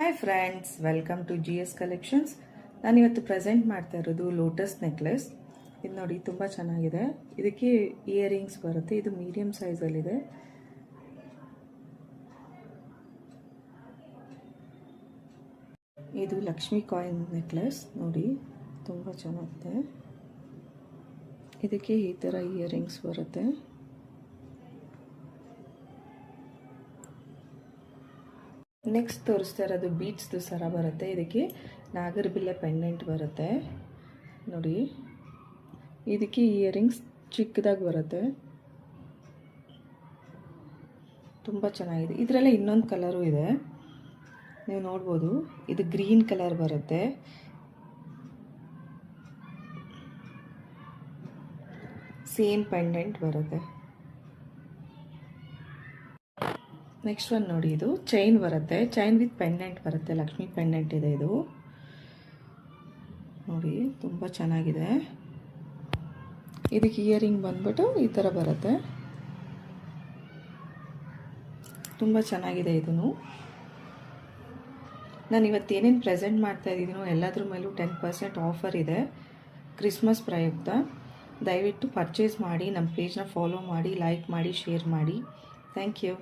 Hi friends, welcome to GS collections. ನಾನಿವತ್ತು present ಮಾಡ್ತಾ ಇರೋದು ಲೋಟಸ್ ನೆಕ್ಲೆಸ್. ಇದು ನೋಡಿ, ತುಂಬ ಚೆನ್ನಾಗಿದೆ. ಇದಕ್ಕೆ ಇಯರಿಂಗ್ಸ್ ಬರುತ್ತೆ. ಇದು ಮೀಡಿಯಮ್ ಸೈಜಲ್ಲಿದೆ. ಇದು ಲಕ್ಷ್ಮಿ ಕಾಯಿನ್ ನೆಕ್ಲೆಸ್ ನೋಡಿ, ತುಂಬ ಚೆನ್ನಾಗಿದೆ. ಇದಕ್ಕೆ ಈ ಥರ ಇಯರಿಂಗ್ಸ್ ಬರುತ್ತೆ. ನೆಕ್ಸ್ಟ್ ತೋರಿಸ್ತಾ ಇರೋದು ಬೀಡ್ಸ್ದು ಸರ ಬರುತ್ತೆ. ಇದಕ್ಕೆ ನಾಗರಬಿಲ್ಲೆ ಪೆಂಡೆಂಟ್ ಬರುತ್ತೆ ನೋಡಿ. ಇದಕ್ಕೆ ಇಯರಿಂಗ್ಸ್ ಚಿಕ್ಕದಾಗಿ ಬರುತ್ತೆ, ತುಂಬ ಚೆನ್ನಾಗಿದೆ. ಇದರಲ್ಲೇ ಇನ್ನೊಂದು ಕಲರು ಇದೆ, ನೀವು ನೋಡ್ಬೋದು. ಇದು ಗ್ರೀನ್ ಕಲರ್ ಬರುತ್ತೆ. ಸೇಮ್ ಪೆಂಡೆಂಟ್ ಬರುತ್ತೆ. ನೆಕ್ಸ್ಟ್ ಒನ್ ನೋಡಿ, ಇದು ಚೈನ್ ಬರುತ್ತೆ. ಚೈನ್ ವಿತ್ ಪೆಂಡೆಂಟ್ ಬರುತ್ತೆ. ಲಕ್ಷ್ಮಿ ಪೆಂಡೆಂಟ್ ಇದೆ ಇದು ನೋಡಿ, ತುಂಬ ಚೆನ್ನಾಗಿದೆ. ಇದಕ್ಕೆ ಇಯರಿಂಗ್ ಬಂದ್ಬಿಟ್ಟು ಈ ಥರ ಬರುತ್ತೆ. ತುಂಬ ಚೆನ್ನಾಗಿದೆ. ಇದನ್ನು ನಾನು ಇವತ್ತೇನೇನು ಪ್ರೆಸೆಂಟ್ ಮಾಡ್ತಾ ಇದ್ದೀನೋ ಎಲ್ಲದ್ರ ಮೇಲೂ 10% ಆಫರ್ ಇದೆ ಕ್ರಿಸ್ಮಸ್ ಪ್ರಯುಕ್ತ. ದಯವಿಟ್ಟು ಪರ್ಚೇಸ್ ಮಾಡಿ, ನಮ್ಮ ಪೇಜ್ನ ಫಾಲೋ ಮಾಡಿ, ಲೈಕ್ ಮಾಡಿ, ಶೇರ್ ಮಾಡಿ. Thank you.